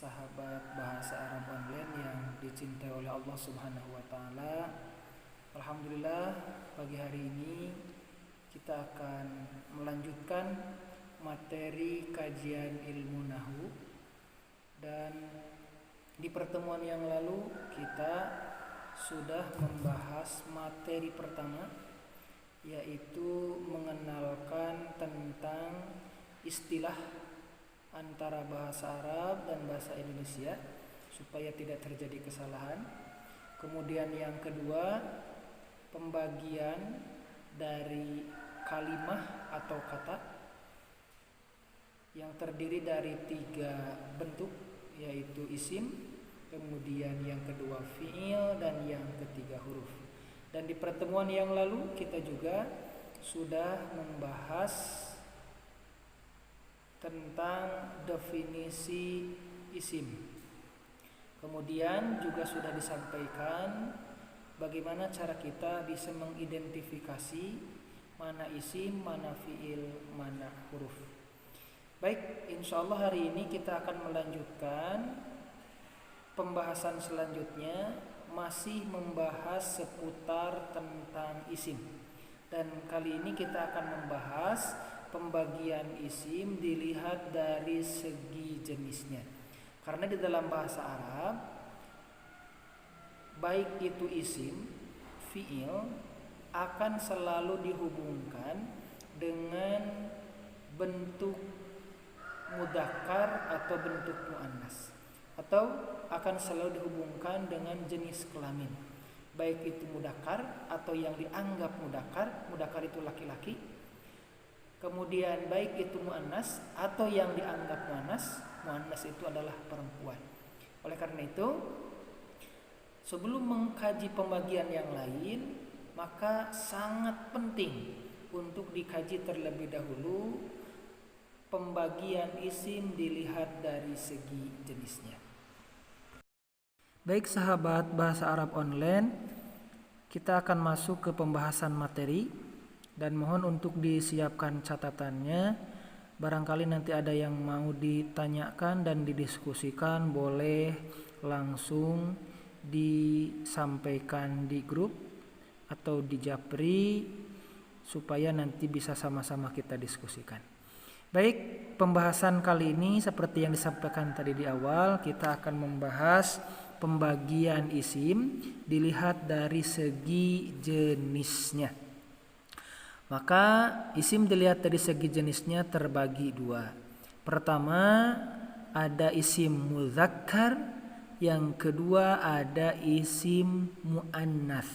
sahabat bahasa Arab online yang dicintai oleh Allah Subhanahu wa taala. Alhamdulillah, pagi hari ini kita akan melanjutkan materi kajian ilmu nahwu, dan di pertemuan yang lalu kita sudah membahas materi pertama, yaitu mengenalkan tentang istilah antara bahasa Arab dan bahasa Indonesia supaya tidak terjadi kesalahan. Kemudian yang kedua, pembagian dari kalimah atau kata yang terdiri dari 3 bentuk, yaitu isim, kemudian yang kedua fi'il, dan yang ketiga huruf. Dan di pertemuan yang lalu kita juga sudah membahas tentang definisi isim. Kemudian juga sudah disampaikan bagaimana cara kita bisa mengidentifikasi mana isim, mana fi'il, mana huruf. Baik, insya Allah hari ini kita akan melanjutkan pembahasan selanjutnya, masih membahas seputar tentang isim. Dan kali ini kita akan membahas pembagian isim dilihat dari segi jenisnya. Karena di dalam bahasa Arab, baik itu isim, fi'il, akan selalu dihubungkan dengan bentuk mudzakkar atau bentuk muannas, atau akan selalu dihubungkan dengan jenis kelamin, baik itu mudzakkar atau yang dianggap mudzakkar. Mudzakkar itu laki-laki. Kemudian baik itu muannas atau yang dianggap muannas. Muannas itu adalah perempuan. Oleh karena itu, sebelum mengkaji pembagian yang lain, maka sangat penting untuk dikaji terlebih dahulu pembagian isim dilihat dari segi jenisnya. Baik sahabat bahasa Arab online, kita akan masuk ke pembahasan materi. Dan mohon untuk disiapkan catatannya. Barangkali nanti ada yang mau ditanyakan dan didiskusikan, boleh langsung disampaikan di grup atau di Japri supaya nanti bisa sama-sama kita diskusikan. Baik, pembahasan kali ini seperti yang disampaikan tadi di awal, kita akan membahas pembagian isim dilihat dari segi jenisnya. Maka isim dilihat dari segi jenisnya terbagi 2. Pertama, ada isim mudzakkar, yang kedua ada isim muannas.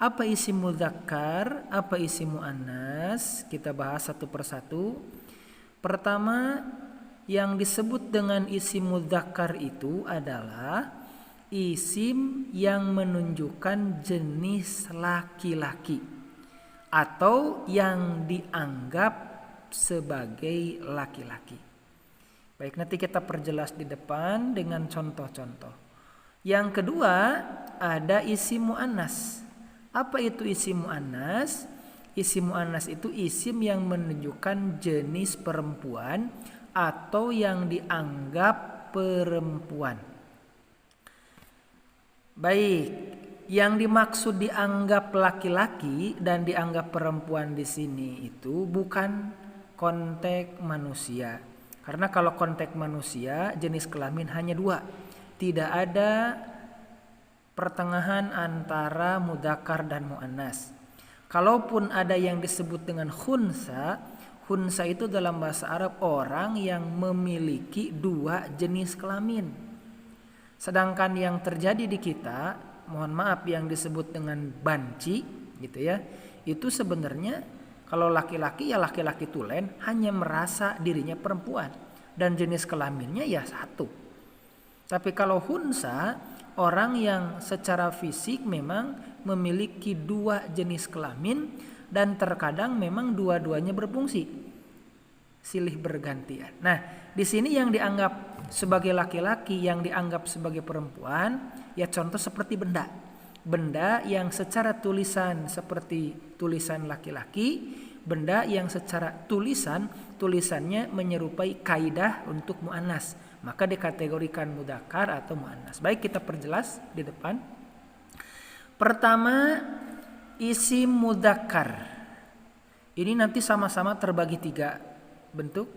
Apa isim mudzakkar, apa isim muannas? Kita bahas satu persatu. Pertama, yang disebut dengan isim mudzakkar itu adalah isim yang menunjukkan jenis laki-laki atau yang dianggap sebagai laki-laki. Baik, nanti kita perjelas di depan dengan contoh-contoh. Yang kedua, ada isim muannas. Apa itu isim muannas? Isim muannas itu isim yang menunjukkan jenis perempuan atau yang dianggap perempuan. Baik, yang dimaksud dianggap laki-laki dan dianggap perempuan di sini itu bukan konteks manusia. Karena kalau konteks manusia, jenis kelamin hanya 2. Tidak ada pertengahan antara mudzakkar dan muannas. Kalaupun ada yang disebut dengan khunsa, khunsa itu dalam bahasa Arab orang yang memiliki 2 jenis kelamin. Sedangkan yang terjadi di kita, mohon maaf, yang disebut dengan banci gitu ya, itu sebenarnya kalau laki-laki ya laki-laki tulen, hanya merasa dirinya perempuan dan jenis kelaminnya ya 1. Tapi kalau hunsa, orang yang secara fisik memang memiliki 2 jenis kelamin dan terkadang memang dua-duanya berfungsi silih bergantian. Nah, di sini yang dianggap sebagai laki-laki, yang dianggap sebagai perempuan, ya contoh seperti benda. Benda yang secara tulisan seperti tulisan laki-laki, benda yang secara tulisannya menyerupai kaidah untuk muannas. maka dikategorikan mudzakkar atau muannas. Baik, kita perjelas di depan. Pertama, isim mudzakkar. Ini nanti sama-sama terbagi 3 bentuk.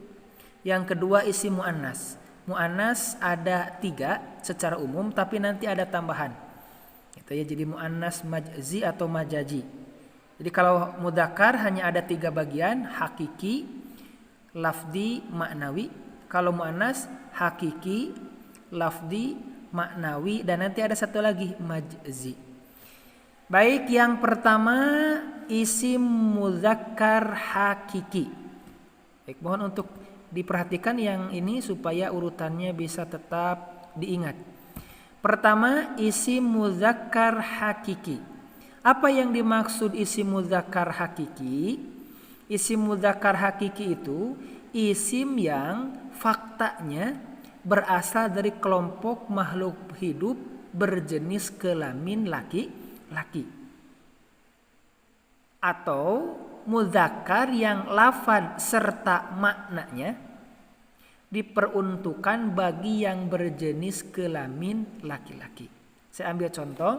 Yang kedua isim muannas. Muannas ada 3 secara umum, tapi nanti ada tambahan. Gitu ya, jadi muannas majzi atau majazi. Jadi kalau mudzakkar hanya ada 3 bagian, hakiki, lafdi, maknawi. Kalau muannas hakiki, lafdi, maknawi, dan nanti ada satu lagi majzi. Baik, yang pertama isim mudzakkar hakiki. Baik, mohon untuk diperhatikan yang ini supaya urutannya bisa tetap diingat. Pertama, isim mudzakkar hakiki. Apa yang dimaksud isim mudzakkar hakiki? Isim mudzakkar hakiki itu isim yang faktanya berasal dari kelompok makhluk hidup berjenis kelamin laki-laki. Atau mudzakkar yang lafaz serta maknanya diperuntukkan bagi yang berjenis kelamin laki-laki. Saya ambil contoh.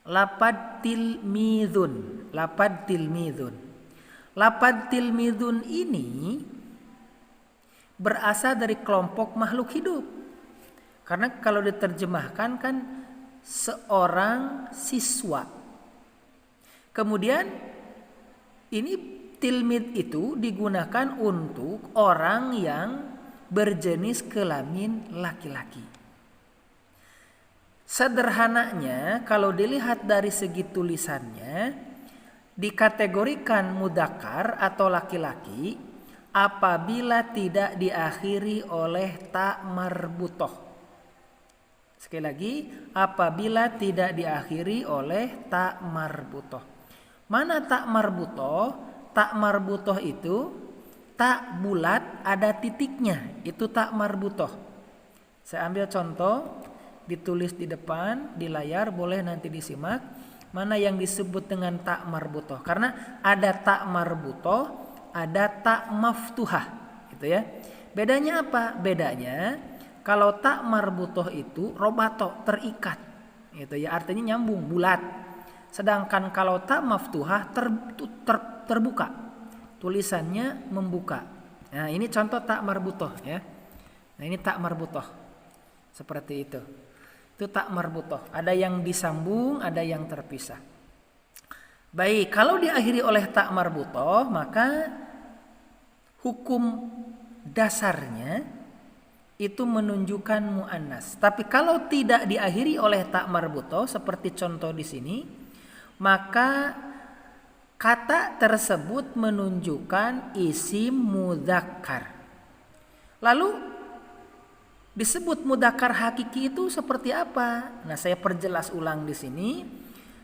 Lapad tilmidun. Lapad tilmidun. Lapad tilmidun ini berasal dari kelompok makhluk hidup. Karena kalau diterjemahkan kan seorang siswa. Kemudian ini tilmid itu digunakan untuk orang yang berjenis kelamin laki-laki. Sederhananya kalau dilihat dari segi tulisannya, dikategorikan mudzakkar atau laki-laki apabila tidak diakhiri oleh ta marbutoh. Sekali lagi, apabila tidak diakhiri oleh ta marbutoh. Mana ta marbutoh? Ta marbutoh itu tak bulat ada titiknya, itu ta marbutoh. Saya ambil contoh. Ditulis di depan di layar, boleh nanti disimak mana yang disebut dengan ta marbutoh. Karena ada ta marbutoh, ada ta maftuhah, gitu ya. Bedanya apa? Bedanya kalau ta marbutoh itu robato, terikat, gitu ya, artinya nyambung, bulat. Sedangkan kalau ta maftuhah terbuka, tulisannya membuka. Nah, ini contoh ta marbutoh ya. Nah, ini ta marbutoh seperti itu. Itu tak marbutoh. Ada yang disambung, ada yang terpisah. Baik, kalau diakhiri oleh tak marbutoh, maka hukum dasarnya itu menunjukkan muannas. Tapi kalau tidak diakhiri oleh tak marbutoh, seperti contoh di sini, maka kata tersebut menunjukkan isim mudzakkar. Lalu disebut mudzakkar hakiki itu seperti apa? Nah, saya perjelas ulang di sini.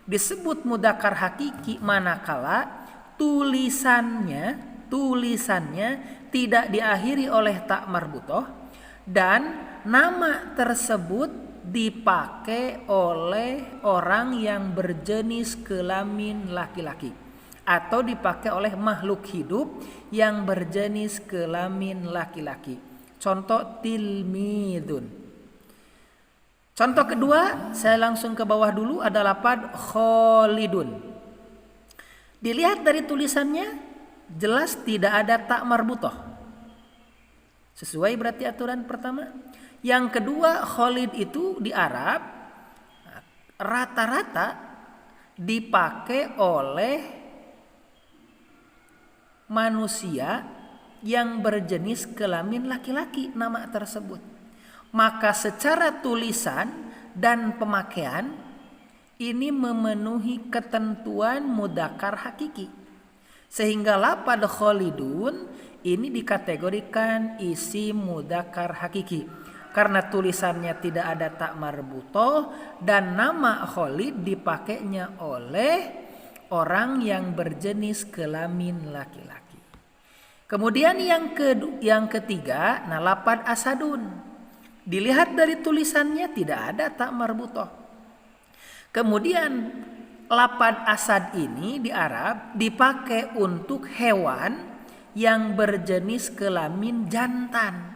Disebut mudzakkar hakiki manakala tulisannya tidak diakhiri oleh ta marbutoh dan nama tersebut dipakai oleh orang yang berjenis kelamin laki-laki atau dipakai oleh makhluk hidup yang berjenis kelamin laki-laki. Contoh tilmidun. Contoh kedua, saya langsung ke bawah dulu, ada lapad kholidun. Dilihat dari tulisannya, jelas tidak ada ta marbutoh. Sesuai berarti aturan pertama. Yang kedua, kholid itu di Arab rata-rata dipakai oleh manusia yang berjenis kelamin laki-laki nama tersebut. Maka secara tulisan dan pemakaian ini memenuhi ketentuan mudzakkar hakiki. Sehingga lapad kholidun ini dikategorikan isim mudzakkar hakiki. Karena tulisannya tidak ada ta marbutoh dan nama kholid dipakainya oleh orang yang berjenis kelamin laki-laki. Kemudian yang ketiga, nah lapad asadun. Dilihat dari tulisannya tidak ada ta marbutoh. Kemudian lapad asad ini di Arab dipakai untuk hewan yang berjenis kelamin jantan.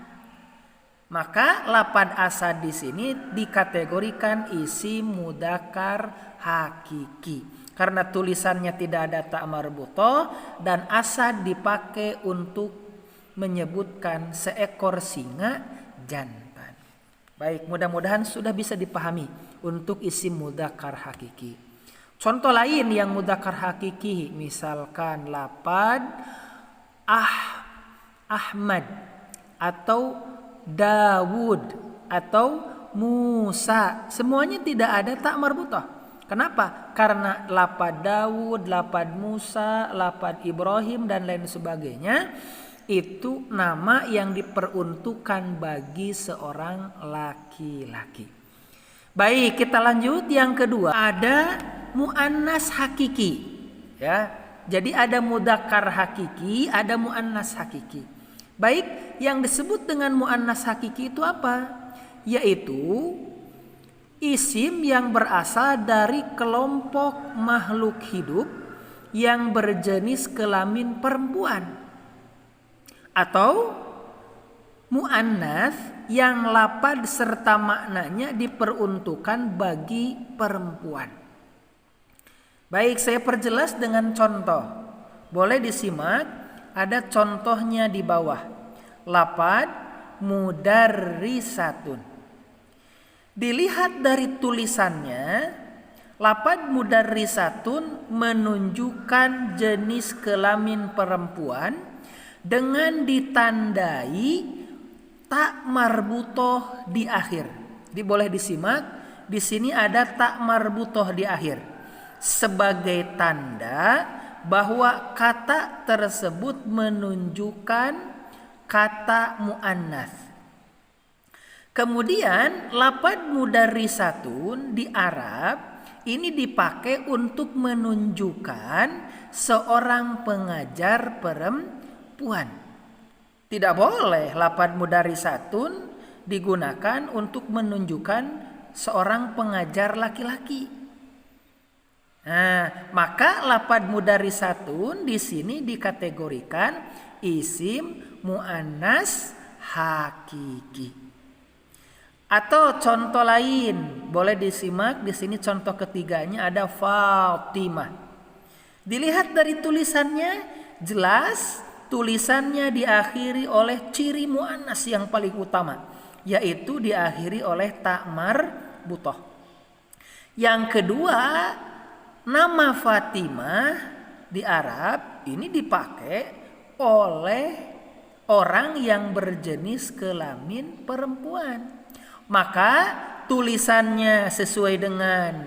Maka lapad asad di sini dikategorikan isim mudzakkar hakiki. Karena tulisannya tidak ada ta marbutoh dan asad dipakai untuk menyebutkan seekor singa jantan. Baik, mudah-mudahan sudah bisa dipahami untuk isim mudzakkar hakiki. Contoh lain yang mudzakkar hakiki, misalkan lapad Ahmad atau Dawud atau Musa, semuanya tidak ada ta marbutoh. Kenapa? Karena lapad Dawud, lapad Musa, lapad Ibrahim dan lain sebagainya itu nama yang diperuntukkan bagi seorang laki-laki. Baik, kita lanjut yang kedua. Ada muannas hakiki. Ya. Jadi ada mudzakkar hakiki, ada muannas hakiki. Baik, yang disebut dengan muannas hakiki itu apa? Yaitu isim yang berasal dari kelompok makhluk hidup yang berjenis kelamin perempuan, atau muannas yang lapad serta maknanya diperuntukkan bagi perempuan. Baik, saya perjelas dengan contoh. Boleh disimak. Ada contohnya di bawah. Lapad mudarrisatun. Dilihat dari tulisannya, lapad mudarrisatun menunjukkan jenis kelamin perempuan dengan ditandai ta marbutoh di akhir. Boleh disimak. Di sini ada ta marbutoh di akhir sebagai tanda bahwa kata tersebut menunjukkan kata muannas. Kemudian lapad mudarrisatun di Arab ini dipakai untuk menunjukkan seorang pengajar perempuan. Tidak boleh lapad mudarrisatun digunakan untuk menunjukkan seorang pengajar laki-laki. Nah, maka lapad mudarrisatun di sini dikategorikan isim muannas hakiki. Atau contoh lain, boleh disimak di sini contoh ketiganya ada Fatimah. Dilihat dari tulisannya, jelas tulisannya diakhiri oleh ciri muannas yang paling utama, yaitu diakhiri oleh ta marbutoh. Yang kedua, nama Fatimah di Arab ini dipakai oleh orang yang berjenis kelamin perempuan. Maka tulisannya sesuai dengan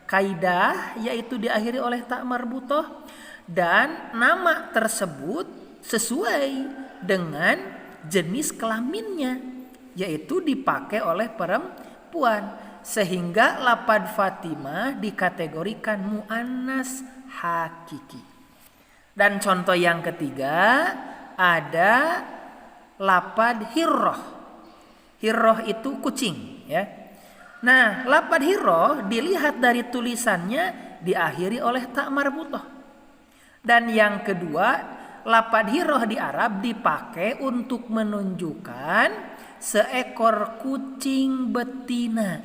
kaidah, yaitu diakhiri oleh ta marbutoh, dan nama tersebut sesuai dengan jenis kelaminnya, yaitu dipakai oleh perempuan. Sehingga lapad Fatimah dikategorikan muannas hakiki. Dan contoh yang ketiga ada lapad hirroh. Hirroh itu kucing, ya. Nah, lapad hirroh dilihat dari tulisannya diakhiri oleh ta marbutoh. Dan yang kedua, lapad hirroh di Arab dipakai untuk menunjukkan seekor kucing betina.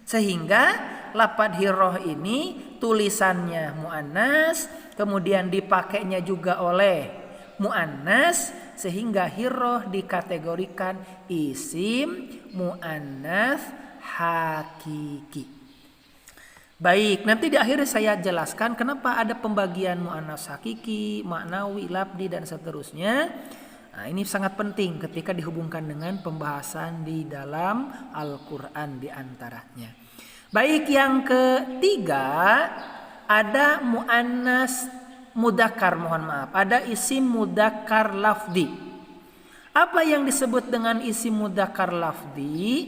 Sehingga lapad hirroh ini tulisannya muannas, kemudian dipakainya juga oleh muannas, sehingga hirroh dikategorikan isim muannas hakiki. Baik, nanti di akhir saya jelaskan kenapa ada pembagian muannas hakiki, maknawi, labdi dan seterusnya. Nah, ini sangat penting ketika dihubungkan dengan pembahasan di dalam Al-Quran diantaranya. Baik, yang ketiga ada muannas mudzakkar, mohon maaf, ada isim mudzakkar lafzi. Apa yang disebut dengan isim mudzakkar lafzi?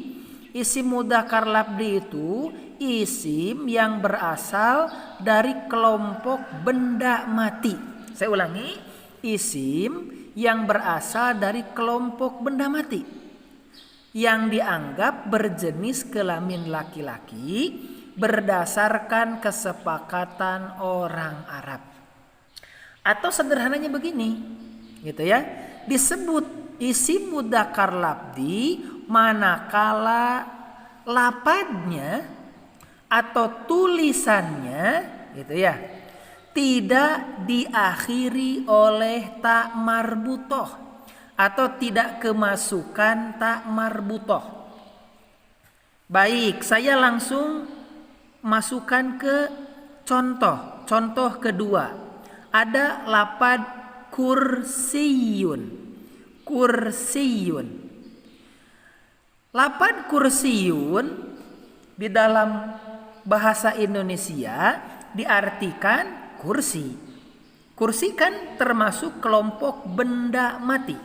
Isim mudzakkar lafzi itu isim yang berasal dari kelompok benda mati. Saya ulangi, isim yang berasal dari kelompok benda mati yang dianggap berjenis kelamin laki-laki berdasarkan kesepakatan orang Arab. Atau sederhananya begini, gitu ya. Disebut isim mudzakkar lafzi manakala lapadnya atau tulisannya gitu ya tidak diakhiri oleh ta marbutoh atau tidak kemasukan ta marbutoh. Baik, saya langsung masukkan ke contoh kedua. Ada lapad kursiyun. Lapad kursiyun di dalam bahasa Indonesia diartikan kursi. Kursi kan termasuk kelompok benda mati.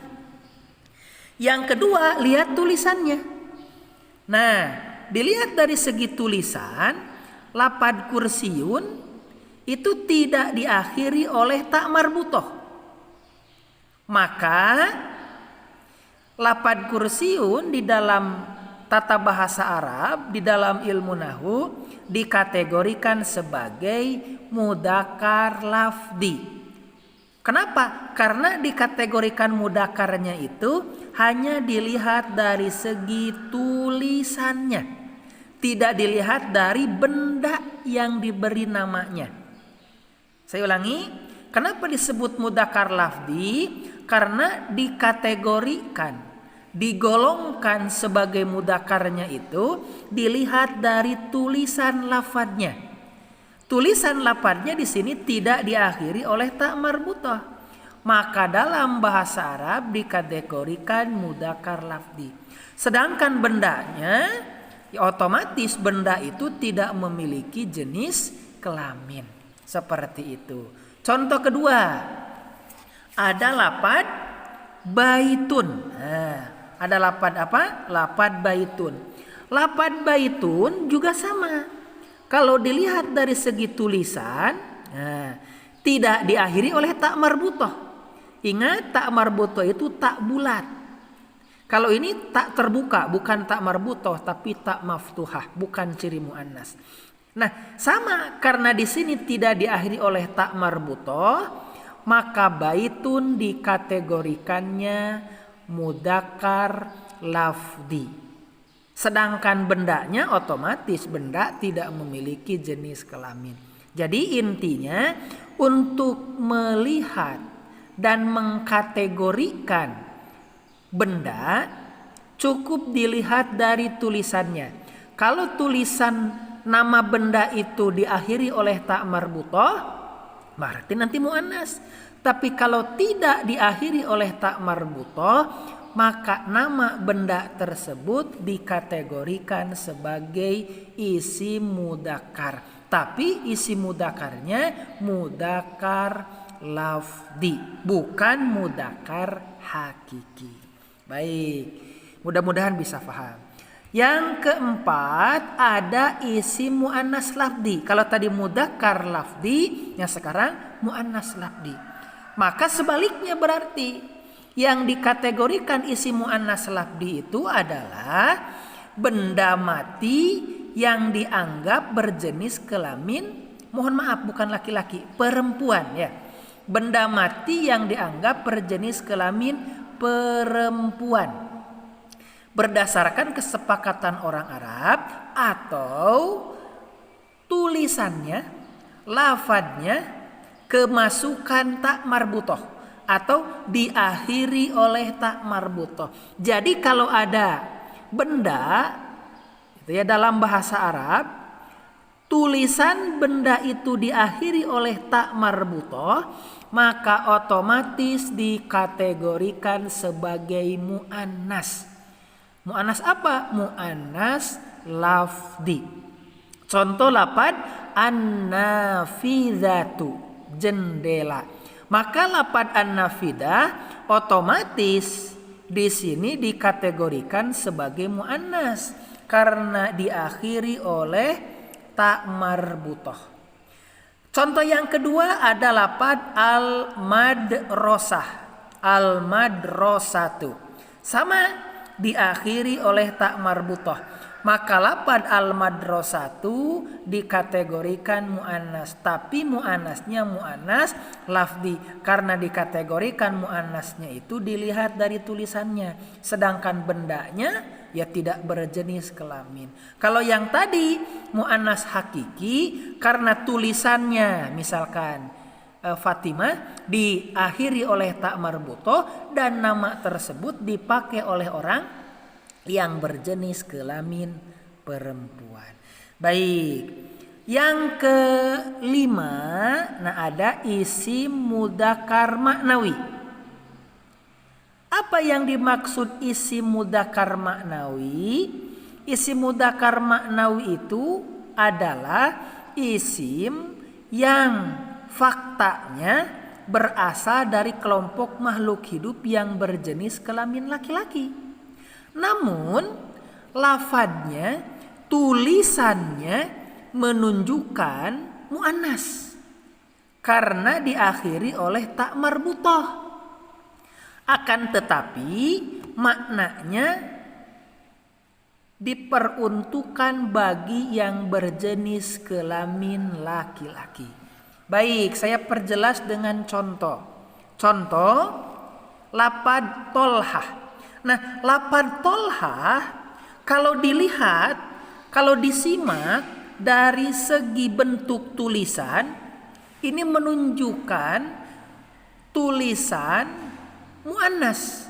Yang kedua, lihat tulisannya. Nah, dilihat dari segi tulisan, lapad kursiyun itu tidak diakhiri oleh ta marbutoh. Maka lapad kursiyun di dalam tata bahasa Arab, di dalam ilmu nahwu dikategorikan sebagai mudzakkar lafzi. Kenapa? Karena dikategorikan mudzakarnya itu hanya dilihat dari segi tulisannya, tidak dilihat dari benda yang diberi namanya. Saya ulangi, kenapa disebut mudzakkar lafzi? Karena dikategorikan, digolongkan sebagai mudzakarnya itu dilihat dari tulisan lafadznya. Tulisan lafadznya di sini tidak diakhiri oleh ta marbutoh. Maka dalam bahasa Arab dikategorikan mudzakkar lafzi. Sedangkan bendanya ya otomatis benda itu tidak memiliki jenis kelamin. Seperti itu. Contoh kedua, ada lapad baitun. Nah, ada lapad apa? Lapad baitun. Lapad baitun juga sama. Kalau dilihat dari segi tulisan, nah, tidak diakhiri oleh ta marbutoh. Ingat, ta marbutoh itu tak bulat. Kalau ini tak terbuka, bukan tak marbutoh, tapi tak maftuhah, bukan ciri muannas. Nah, sama karena di sini tidak diakhiri oleh ta marbutoh, maka baitun dikategorikannya mudzakkar lafzi. Sedangkan bendanya otomatis benda tidak memiliki jenis kelamin. Jadi intinya untuk melihat dan mengkategorikan benda cukup dilihat dari tulisannya. Kalau tulisan nama benda itu diakhiri oleh ta marbutoh, berarti nanti muannas. Tapi kalau tidak diakhiri oleh ta marbutoh, maka nama benda tersebut dikategorikan sebagai isim mudzakkar. Tapi isim mudzakarnya mudzakkar lafzi, bukan mudzakkar hakiki. Baik, mudah-mudahan bisa paham. Yang keempat ada isim muannas lafzi. Kalau tadi mudzakkar lafzi, yang sekarang muannas lafzi. Maka sebaliknya berarti yang dikategorikan isim muannas lafzi itu adalah benda mati yang dianggap berjenis kelamin, mohon maaf bukan laki-laki, perempuan ya. Benda mati yang dianggap berjenis kelamin perempuan. Berdasarkan kesepakatan orang Arab atau tulisannya, lafadznya kemasukan ta marbutoh atau diakhiri oleh ta marbutoh. Jadi kalau ada benda itu ya dalam bahasa Arab, tulisan benda itu diakhiri oleh ta marbutoh, maka otomatis dikategorikan sebagai muannas. Muannas apa? Muannas lafzi. Contoh lapad an-nafidhatu, jendela. Maka lapad an-nafidah otomatis di sini dikategorikan sebagai muannas karena diakhiri oleh ta marbutoh. Contoh yang kedua ada lapad al-madrasah, al-madrasatu. Sama diakhiri oleh ta marbutoh. Maka lapad al-madrasatu dikategorikan mu'annas, tapi mu'annasnya mu'annas lafdi karena dikategorikan mu'annasnya itu dilihat dari tulisannya, sedangkan bendanya ya tidak berjenis kelamin. Kalau yang tadi mu'annas hakiki karena tulisannya misalkan Fatimah diakhiri oleh ta marbutoh dan nama tersebut dipakai oleh orang yang berjenis kelamin perempuan. Baik. Yang kelima, nah ada isim mudzakkar maknawi. Apa yang dimaksud isim mudzakkar maknawi? Isim mudzakkar maknawi itu adalah isim yang faktanya berasal dari kelompok makhluk hidup yang berjenis kelamin laki-laki. Namun lafadznya, tulisannya menunjukkan mu'annas karena diakhiri oleh ta marbutoh. Akan tetapi maknanya diperuntukkan bagi yang berjenis kelamin laki-laki. Baik, saya perjelas dengan contoh. Contoh lapad tolhah. Nah, lapad tolhah kalau dilihat, kalau disimak dari segi bentuk tulisan, ini menunjukkan tulisan mu'annas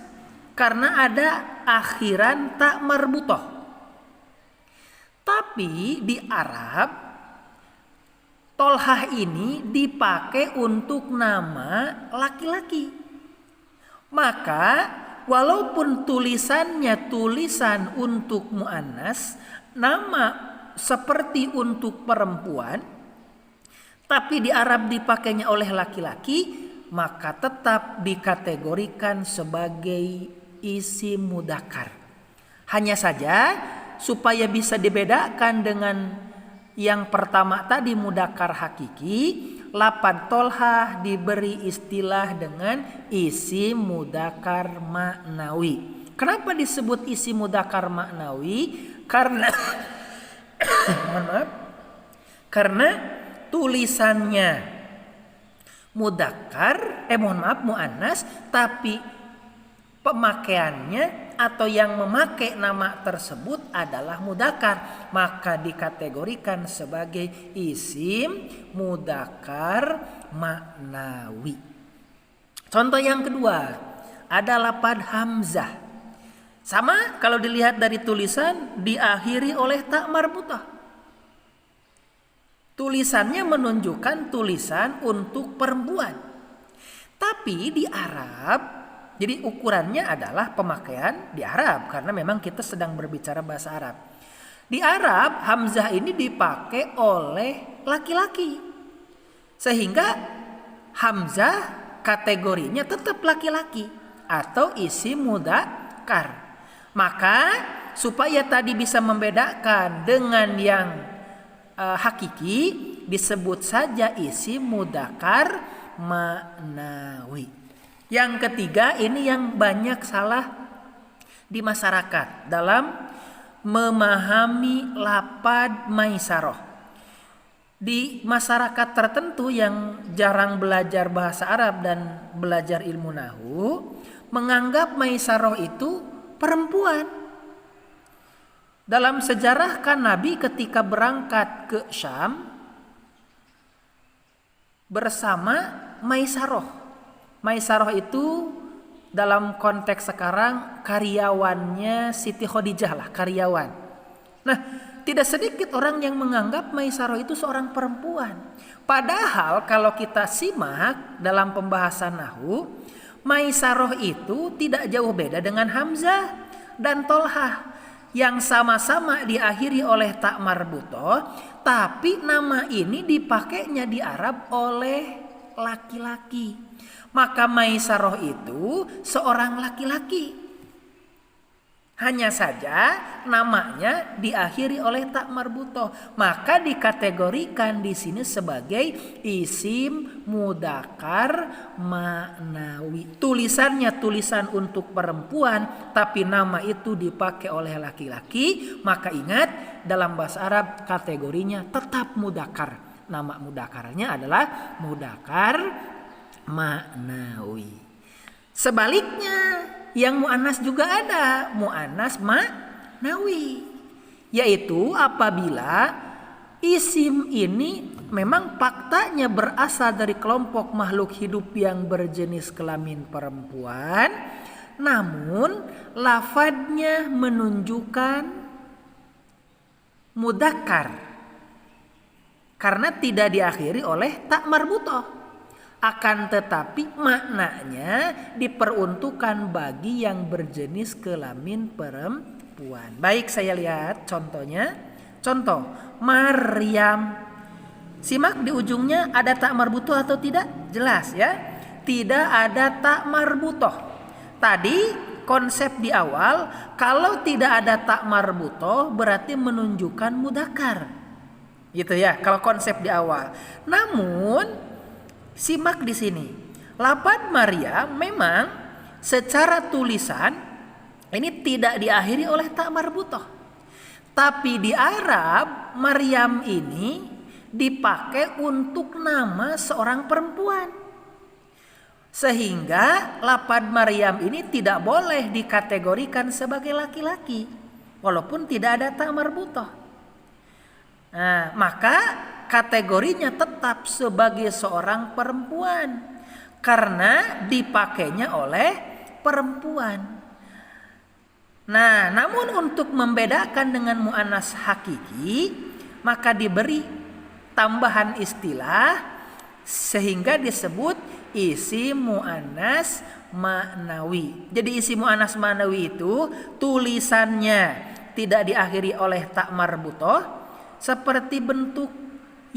karena ada akhiran ta marbutoh. Tapi di Arab tolhah ini dipakai untuk nama laki-laki. Maka walaupun tulisannya tulisan untuk mu'annas, nama seperti untuk perempuan, tapi di Arab dipakainya oleh laki-laki, maka tetap dikategorikan sebagai isim mudzakkar. Hanya saja supaya bisa dibedakan dengan yang pertama tadi mudzakkar hakiki, lapad tolhah diberi istilah dengan isim mudzakkar maknawi. Kenapa disebut isim mudzakkar maknawi? Karena tulisannya mu'annas, tapi pemakaiannya atau yang memakai nama tersebut adalah mudzakkar, maka dikategorikan sebagai isim mudzakkar maknawi. Contoh yang kedua ada lapad hamzah. Sama kalau dilihat dari tulisan diakhiri oleh ta marbutoh. Tulisannya menunjukkan tulisan untuk perempuan. Tapi di Arab, jadi ukurannya adalah pemakaian di Arab karena memang kita sedang berbicara bahasa Arab. Di Arab hamzah ini dipakai oleh laki-laki. Sehingga hamzah kategorinya tetap laki-laki atau isim mudzakkar. Maka supaya tadi bisa membedakan dengan yang hakiki disebut saja isim mudzakkar maknawi. Yang ketiga ini yang banyak salah di masyarakat dalam memahami lapad maisaroh. Di masyarakat tertentu yang jarang belajar bahasa Arab dan belajar ilmu nahwu menganggap maisaroh itu perempuan. Dalam sejarah kan Nabi ketika berangkat ke Syam bersama Maisaroh. Maisaroh itu dalam konteks sekarang karyawannya Siti Khadijah lah, karyawan. Nah, tidak sedikit orang yang menganggap Maisaroh itu seorang perempuan. Padahal kalau kita simak dalam pembahasan nahwu, Maisaroh itu tidak jauh beda dengan Hamzah dan Tolhah yang sama-sama diakhiri oleh ta marbutoh, tapi nama ini dipakainya di Arab oleh laki-laki. Maka Maisaroh itu seorang laki-laki. Hanya saja namanya diakhiri oleh tak marbutoh, maka dikategorikan di sini sebagai isim mudakar ma'nawi. Tulisannya tulisan untuk perempuan, tapi nama itu dipakai oleh laki-laki, maka ingat dalam bahasa Arab kategorinya tetap mudakar. Nama mudakarnya adalah mudakar ma'nawi. Sebaliknya yang mu'annas juga ada, mu'annas ma'nawi, yaitu apabila isim ini memang faktanya berasal dari kelompok makhluk hidup yang berjenis kelamin perempuan, namun lafadznya menunjukkan mudzakkar karena tidak diakhiri oleh tak marbutoh. Akan tetapi maknanya diperuntukkan bagi yang berjenis kelamin perempuan. Baik, saya lihat contohnya. Contoh, Maryam. Simak di ujungnya ada tak marbutoh atau tidak? Jelas ya. Tidak ada tak marbutoh. Tadi konsep di awal, kalau tidak ada tak marbutoh berarti menunjukkan mudzakkar. Gitu ya, kalau konsep di awal. Namun simak di sini. Lafaz Maryam memang secara tulisan ini tidak diakhiri oleh tak marbutoh. Tapi di Arab Maryam ini dipakai untuk nama seorang perempuan. Sehingga lafaz Maryam ini tidak boleh dikategorikan sebagai laki-laki walaupun tidak ada tak marbutoh. Nah, maka kategorinya tetap sebagai seorang perempuan karena dipakainya oleh perempuan. Nah, namun untuk membedakan dengan mu'annas hakiki maka diberi tambahan istilah sehingga disebut isim mu'annas ma'nawi. Jadi isim mu'annas ma'nawi itu tulisannya tidak diakhiri oleh tak marbutoh seperti bentuk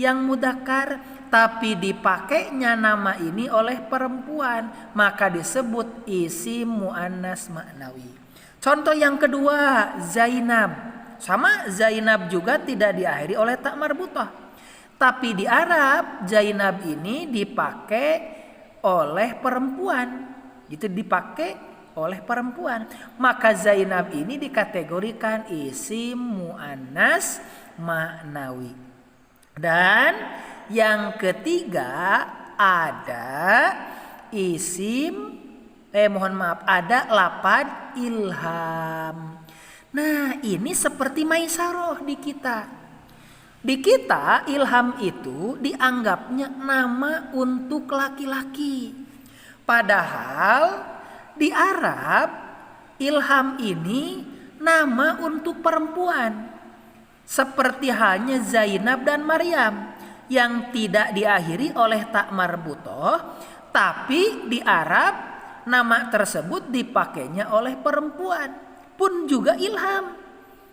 yang mudzakkar, tapi dipakainya nama ini oleh perempuan, maka disebut isim mu'annas ma'nawi. Contoh yang kedua, Zainab. Sama, Zainab juga tidak diakhiri oleh tak marbutoh. Tapi di Arab Zainab ini dipakai oleh perempuan. Itu dipakai oleh perempuan. Maka Zainab ini dikategorikan isim mu'annas ma'nawi. Dan yang ketiga ada ada lafaz ilham. Nah, ini seperti Maisaroh di kita. Di kita ilham itu dianggapnya nama untuk laki-laki. Padahal di Arab ilham ini nama untuk perempuan. Seperti halnya Zainab dan Maryam yang tidak diakhiri oleh tak marbutoh, tapi di Arab nama tersebut dipakainya oleh perempuan. Pun juga ilham.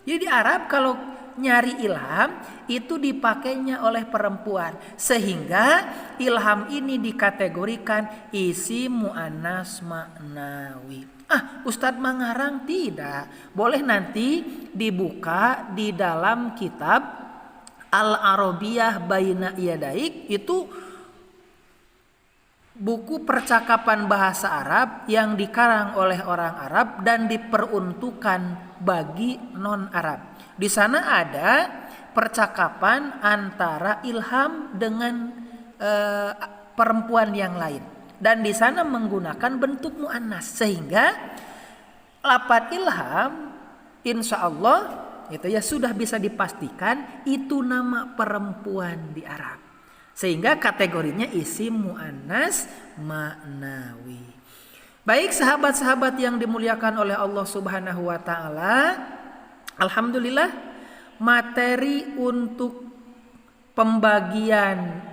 Jadi di Arab kalau nyari ilham itu dipakainya oleh perempuan, sehingga ilham ini dikategorikan isim mu'annas ma'nawi. Ustadz mengarang tidak. Boleh nanti dibuka di dalam kitab Al-Arabiyah Baina Yadaik, itu buku percakapan bahasa Arab yang dikarang oleh orang Arab dan diperuntukkan bagi non-Arab. Di sana ada percakapan antara ilham dengan perempuan yang lain. Dan di sana menggunakan bentuk mu'annas, sehingga lafaz ilham insya Allah itu ya sudah bisa dipastikan itu nama perempuan di Arab, sehingga kategorinya isim mu'annas ma'nawi. Baik sahabat-sahabat yang dimuliakan oleh Allah Subhanahu wa taala, alhamdulillah materi untuk pembagian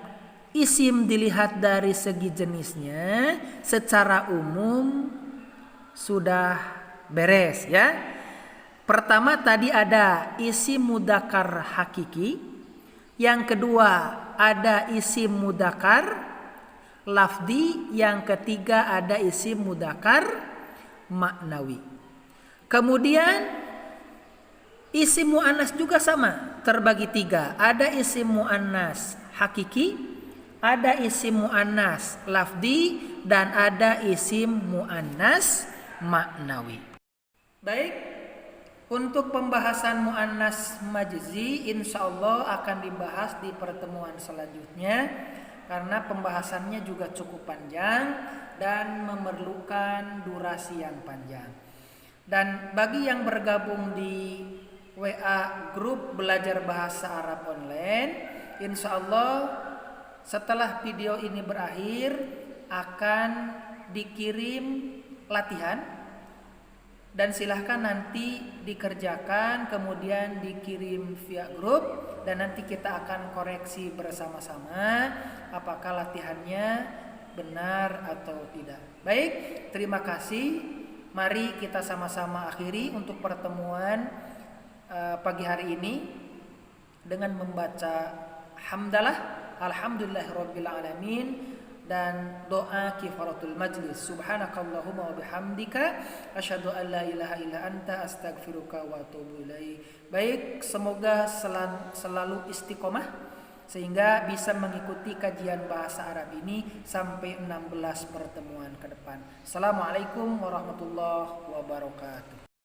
isim dilihat dari segi jenisnya secara umum sudah beres ya. Pertama tadi ada isim mudzakkar hakiki. Yang kedua ada isim mudzakkar lafzi. Yang ketiga ada isim mudzakkar ma'nawi. Kemudian isim mu'annas juga sama, terbagi 3. Ada isim mu'annas hakiki, ada isim mu'annas lafdi, dan ada isim mu'annas maknawi. Baik, untuk pembahasan mu'annas majzi insyaallah akan dibahas di pertemuan selanjutnya, karena pembahasannya juga cukup panjang dan memerlukan durasi yang panjang. Dan bagi yang bergabung di WA grup belajar bahasa Arab online, insya Allah setelah video ini berakhir akan dikirim latihan, dan silahkan nanti dikerjakan kemudian dikirim via grup, dan nanti kita akan koreksi bersama-sama apakah latihannya benar atau tidak. Baik, terima kasih. Mari kita sama-sama akhiri untuk pertemuan pagi hari ini dengan membaca hamdalah, alhamdulillahirabbil alamin, dan doa kifaratul majlis. Subhanakallahumma wa bihamdika asyhadu an la ilaha illa anta astaghfiruka wa atubu ilaik. Baik, semoga selalu istiqomah sehingga bisa mengikuti kajian bahasa Arab ini sampai 16 pertemuan ke depan. Assalamualaikum warahmatullahi wabarakatuh.